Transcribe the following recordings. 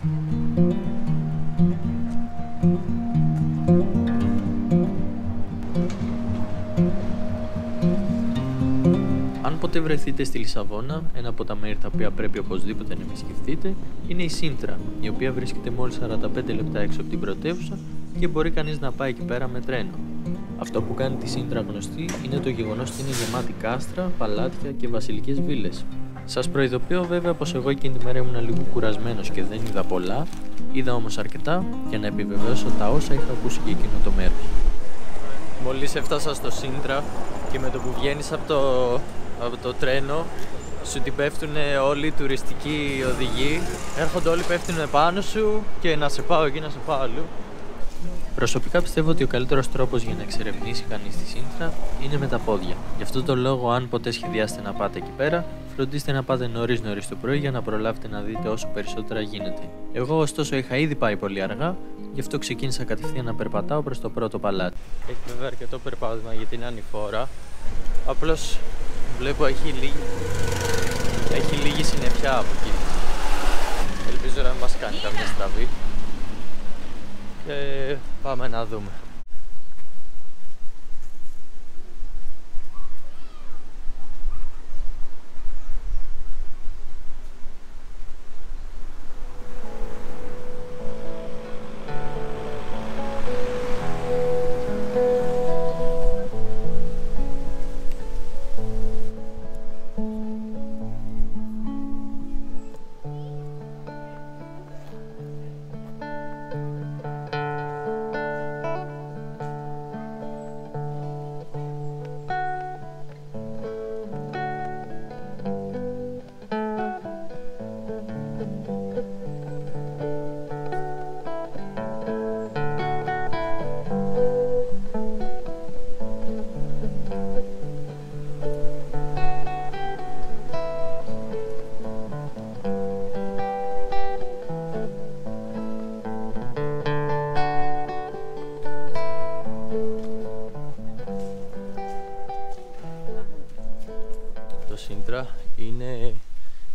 Αν ποτέ βρεθείτε στη Λισαβόνα, ένα από τα μέρη τα οποία πρέπει οπωσδήποτε να επισκεφτείτε είναι η Σίντρα, η οποία βρίσκεται μόλις 45 λεπτά έξω από την πρωτεύουσα και μπορεί κανείς να πάει εκεί πέρα με τρένο. Αυτό που κάνει τη Σίντρα γνωστή είναι το γεγονός ότι είναι γεμάτη κάστρα, παλάτια και βασιλικές βίλες. Σας προειδοποιώ βέβαια πως εγώ εκείνη τη μέρα ήμουν λίγο κουρασμένος και δεν είδα πολλά, είδα όμως αρκετά για να επιβεβαιώσω τα όσα είχα ακούσει για εκείνο το μέρος. Μόλις έφτασα στο Σίντρα και με το που βγαίνεις από το τρένο, σου την πέφτουν όλοι οι τουριστικοί οδηγοί, έρχονται όλοι, πέφτουν πάνω σου και να σε πάω εκεί, να σε πάω αλλού. Προσωπικά πιστεύω ότι ο καλύτερος τρόπος για να εξερευνήσει κανείς τη Σίντρα είναι με τα πόδια. Γι' αυτό το λόγο, αν ποτέ σχεδιάσετε να πάτε εκεί πέρα, φροντίστε να πάτε νωρίς το πρωί για να προλάβετε να δείτε όσο περισσότερα γίνεται. Εγώ ωστόσο είχα ήδη πάει πολύ αργά, γι' αυτό ξεκίνησα κατευθείαν να περπατάω προς το πρώτο παλάτι. Έχει βέβαια αρκετό περπάτημα γιατί είναι ανηφόρα. Απλώς βλέπω έχει λίγη συννεφιά από εκεί. Ελπίζω να μην μας κάνει καμιά στραβή. Και πάμε να δούμε. Το Σίντρα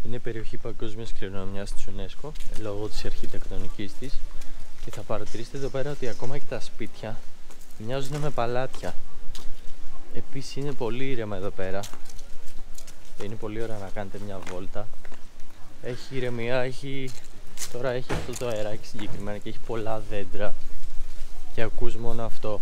είναι περιοχή παγκόσμιας κληρονομιάς της UNESCO λόγω της αρχιτεκτονικής της και θα παρατηρήσετε εδώ πέρα ότι ακόμα και τα σπίτια μοιάζουν με παλάτια. Επίσης είναι πολύ ήρεμα εδώ πέρα, είναι πολύ ωραία να κάνετε μια βόλτα. Έχει ηρεμία, τώρα έχει αυτό το αεράκι συγκεκριμένα και έχει πολλά δέντρα και ακούς μόνο αυτό.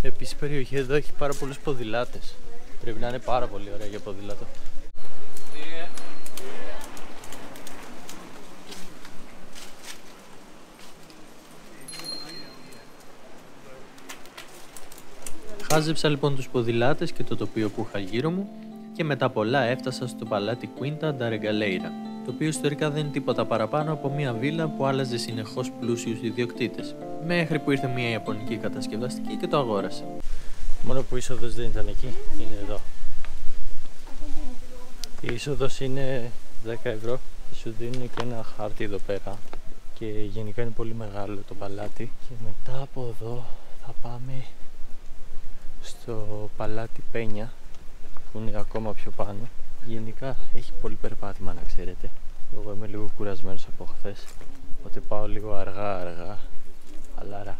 Επίσης η περιοχή εδώ έχει πάρα πολλούς ποδηλάτες. Πρέπει να είναι πάρα πολύ ωραία για ποδήλατο. Χάζεψα λοιπόν τους ποδηλάτες και το τοπίο που είχα γύρω μου και μετά πολλά έφτασα στο παλάτι Quinta da Regaleira, το οποίο ιστορικά δεν είναι τίποτα παραπάνω από μια βίλα που άλλαζε συνεχώς πλούσιους ιδιοκτήτες, μέχρι που ήρθε μια ιαπωνική κατασκευαστική και το αγόρασε. Μόνο που η είσοδος δεν ήταν εκεί, είναι εδώ. Η είσοδος είναι 10 ευρώ και σου δίνουν και ένα χάρτη εδώ πέρα και γενικά είναι πολύ μεγάλο το παλάτι. Και μετά από εδώ θα πάμε στο παλάτι Πένια που είναι ακόμα πιο πάνω. Γενικά έχει πολύ περπάτημα να ξέρετε. Εγώ είμαι λίγο κουρασμένος από χθες, οπότε πάω λίγο αργά, χαλαρά.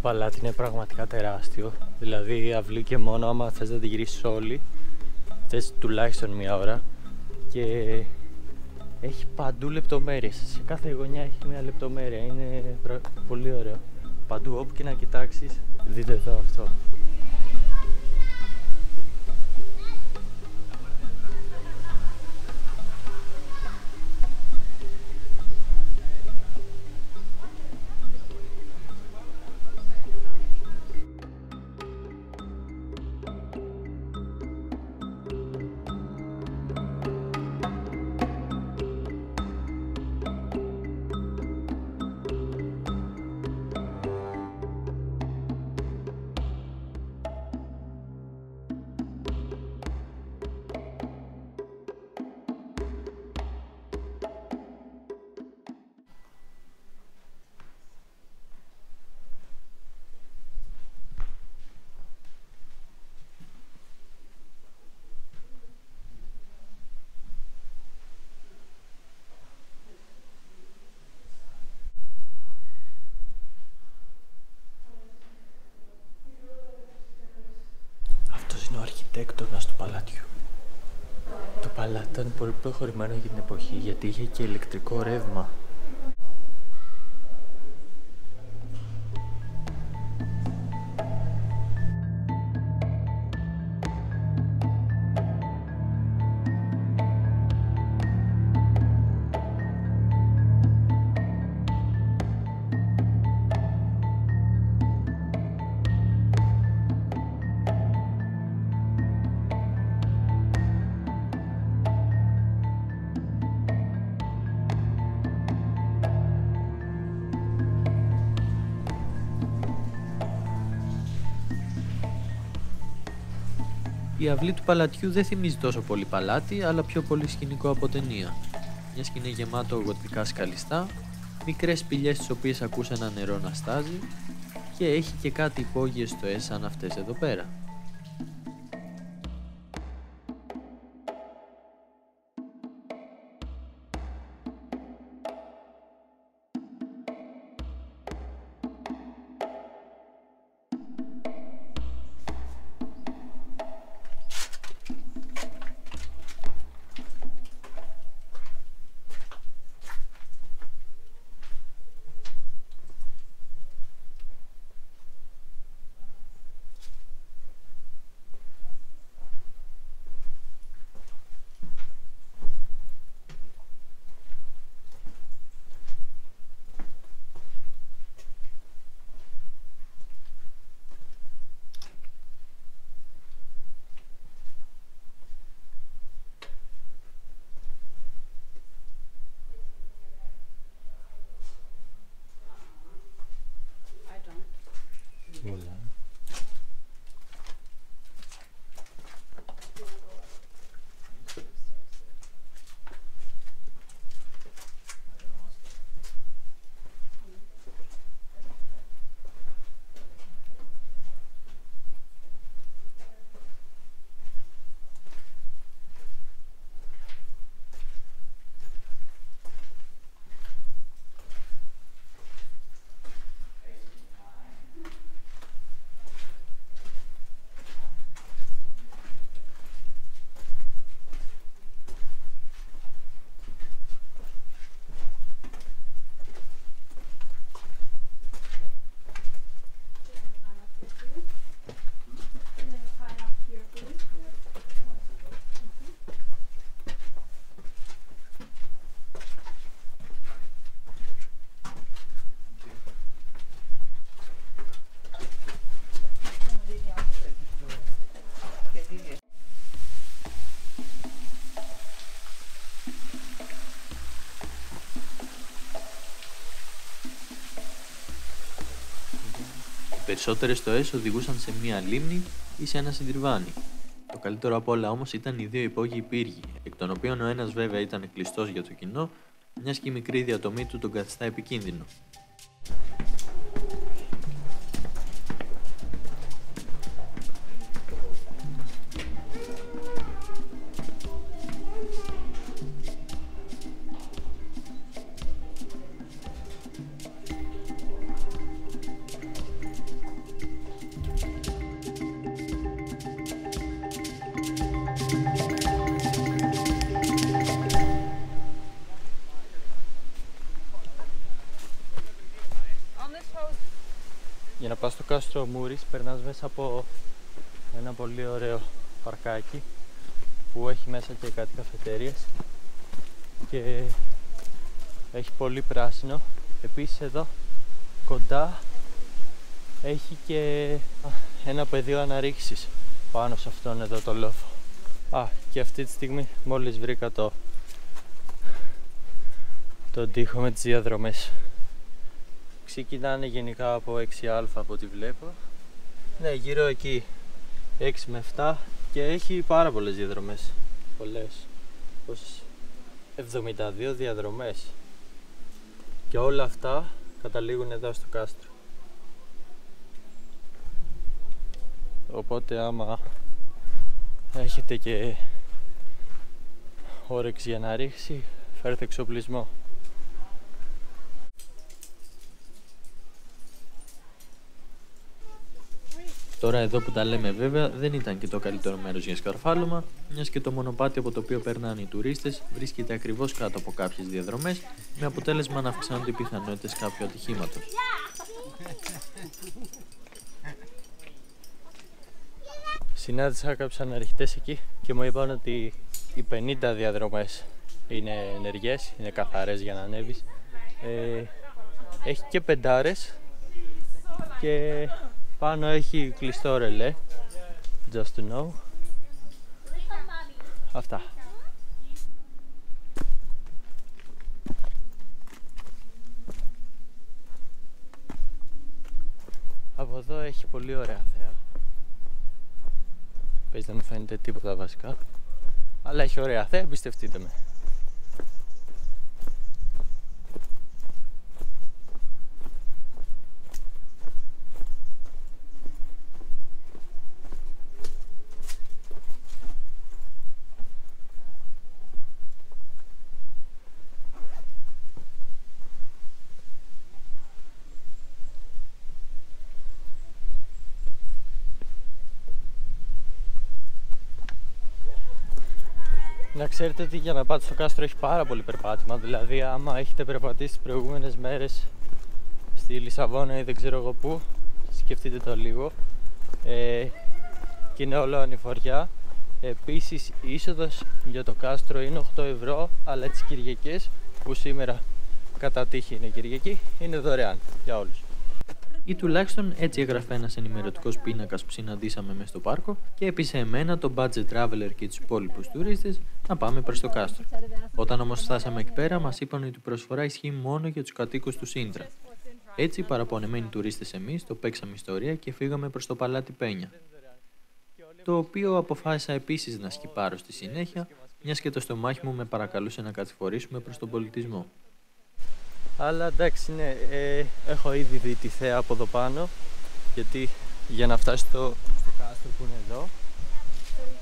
παλάτι είναι πραγματικά τεράστιο. Δηλαδή αυλή και μόνο, άμα θες να τη γυρίσεις όλη, θες τουλάχιστον μία ώρα. Και έχει παντού λεπτομέρειες. Σε κάθε γωνιά έχει μία λεπτομέρεια. Είναι πολύ ωραίο. Παντού όπου και να κοιτάξεις, δείτε εδώ αυτό. Είναι ο αρχιτέκτονας του παλάτιου. Το παλάτι ήταν πολύ προχωρημένο για την εποχή, γιατί είχε και ηλεκτρικό ρεύμα. Η αυλή του παλατιού δεν θυμίζει τόσο πολύ παλάτι, αλλά πιο πολύ σκηνικό από ταινία. Μια σκηνή γεμάτο γοτθικά σκαλιστά, μικρές σπηλιές τις οποίες ακούς ένα νερό να στάζει και έχει και κάτι υπόγειες στοές σαν αυτές εδώ πέρα. Περισσότερες στοές οδηγούσαν σε μία λίμνη ή σε ένα συντριβάνι. Το καλύτερο απ' όλα όμως ήταν οι δύο υπόγειοι πύργοι, εκ των οποίων ο ένας βέβαια ήταν κλειστός για το κοινό, μιας και η μικρή διατομή του τον καθιστά επικίνδυνο. πας στο κάστρο Μούρης περνάς μέσα από ένα πολύ ωραίο παρκάκι που έχει μέσα και κάτι καφετέριες και έχει πολύ πράσινο. Επίσης εδώ κοντά έχει και ένα πεδίο αναρρίξης πάνω σε αυτόν εδώ το λόφο. Και αυτή τη στιγμή μόλις βρήκα τον τοίχο με τις διαδρομές. Ξεκινάνε γενικά από 6α από ό,τι βλέπω. Ναι, γύρω εκεί 6 με 7 και έχει πάρα πολλές διαδρομές. Πολλές. Πόσες? 72 διαδρομές. Και όλα αυτά καταλήγουν εδώ στο κάστρο. Οπότε άμα έχετε και όρεξη για να ρίξει, φέρτε εξοπλισμό. Τώρα εδώ που τα λέμε βέβαια δεν ήταν και το καλύτερο μέρος για σκαρφάλωμα, μιας και το μονοπάτι από το οποίο περνάνε οι τουρίστες βρίσκεται ακριβώς κάτω από κάποιες διαδρομές, με αποτέλεσμα να αυξάνονται οι πιθανότητες κάποιου ατυχήματος. Συνάντησα κάποιους αναρριχτές εκεί και μου είπαν ότι οι 50 διαδρομές είναι ενεργές, είναι καθαρές για να ανέβεις. Έχει και πεντάρες και πάνω έχει κλειστό ρελέ, just to know. Αυτά. Από εδώ έχει πολύ ωραία θέα. Πες δεν μου φαίνεται τίποτα βασικά, αλλά έχει ωραία θέα, εμπιστευτείτε με. Να ξέρετε ότι για να πάτε στο κάστρο έχει πάρα πολύ περπάτημα, δηλαδή άμα έχετε περπατήσει τις προηγούμενες μέρες στη Λισαβόνα ή δεν ξέρω εγώ πού, σκεφτείτε το λίγο, και είναι όλο ανηφοριά. Επίσης η είσοδος για το κάστρο είναι 8 ευρώ, αλλά τις Κυριακές, που σήμερα κατά τύχη είναι Κυριακή, είναι δωρεάν για όλους. Ή τουλάχιστον έτσι έγραφε ένας ενημερωτικός πίνακας που συναντήσαμε μέσα στο πάρκο και έπεισε εμένα, τον budget traveler και τους υπόλοιπους τουρίστες να πάμε προς το κάστρο. Όταν όμως φτάσαμε εκεί πέρα, μας είπαν ότι η προσφορά ισχύει μόνο για τους κατοίκους του Σίντρα. Έτσι, παραπονεμένοι τουρίστες εμείς, το παίξαμε ιστορία και φύγαμε προς το παλάτι Πένια. Το οποίο αποφάσισα επίσης να σκυπάρω στη συνέχεια, μιας και το στομάχι μου με παρακαλούσε να κατηφορήσουμε προς τον πολιτισμό. Αλλά εντάξει, ναι, έχω ήδη δει τη θέα από εδώ πάνω, γιατί για να φτάσει στο κάστρο που είναι εδώ,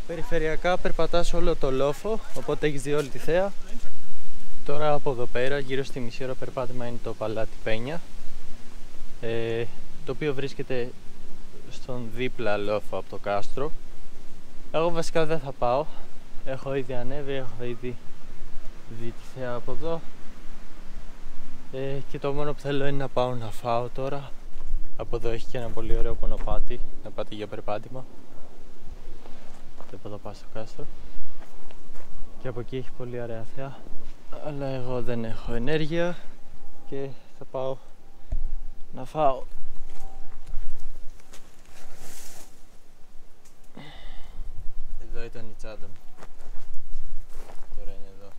περιφερειακά περπατάς όλο το λόφο, οπότε έχεις δει όλη τη θέα. Τώρα από εδώ πέρα, γύρω στη μισή ώρα περπάτημα, είναι το παλάτι Πένια, το οποίο βρίσκεται στον δίπλα λόφο από το κάστρο. Εγώ βασικά δεν θα πάω, έχω ήδη ανέβει, έχω ήδη δει τη θέα από εδώ. Και το μόνο που θέλω είναι να πάω να φάω τώρα. Από εδώ έχει και ένα πολύ ωραίο μονοπάτι να πάτε για περπάτημα. Και από εδώ πάω στο κάστρο. Και από εκεί έχει πολύ ωραία θέα. Αλλά εγώ δεν έχω ενέργεια και θα πάω να φάω. Εδώ ήταν η τσάντα μου. Τώρα είναι εδώ.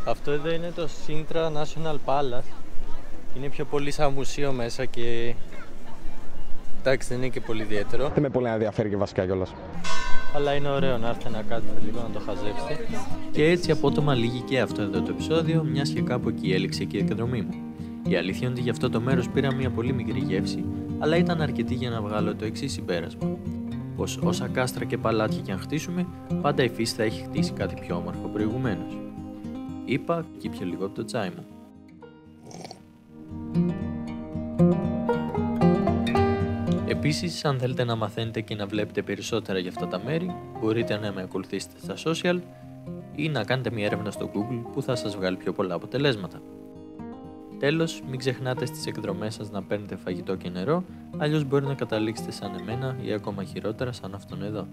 Αυτό εδώ είναι το Sintra National Palace. Είναι πιο πολύ σαν μουσείο μέσα και εντάξει, δεν είναι και πολύ ιδιαίτερο. Δεν με πολύ ενδιαφέρει και βασικά κιόλας. Αλλά είναι ωραίο να έρθετε να κάτσετε λίγο να το χαζέψετε. Και έτσι απότομα λύγει και αυτό εδώ το επεισόδιο, μιας και κάπου εκεί έληξε και η εκδρομή μου. Η αλήθεια είναι ότι για αυτό το μέρος πήρα μια πολύ μικρή γεύση, αλλά ήταν αρκετή για να βγάλω το εξής συμπέρασμα. Πως όσα κάστρα και παλάτια κι αν χτίσουμε, πάντα η φύση θα έχει χτίσει κάτι πιο όμορφο προηγουμένως. Είπα και ήπια λίγο από το τσάι μου. Επίσης, αν θέλετε να μαθαίνετε και να βλέπετε περισσότερα για αυτά τα μέρη, μπορείτε να με ακολουθήσετε στα social ή να κάνετε μια έρευνα στο Google που θα σας βγάλει πιο πολλά αποτελέσματα. Τέλος, μην ξεχνάτε στις εκδρομές σας να παίρνετε φαγητό και νερό, αλλιώς μπορεί να καταλήξετε σαν εμένα ή ακόμα χειρότερα σαν αυτόν εδώ.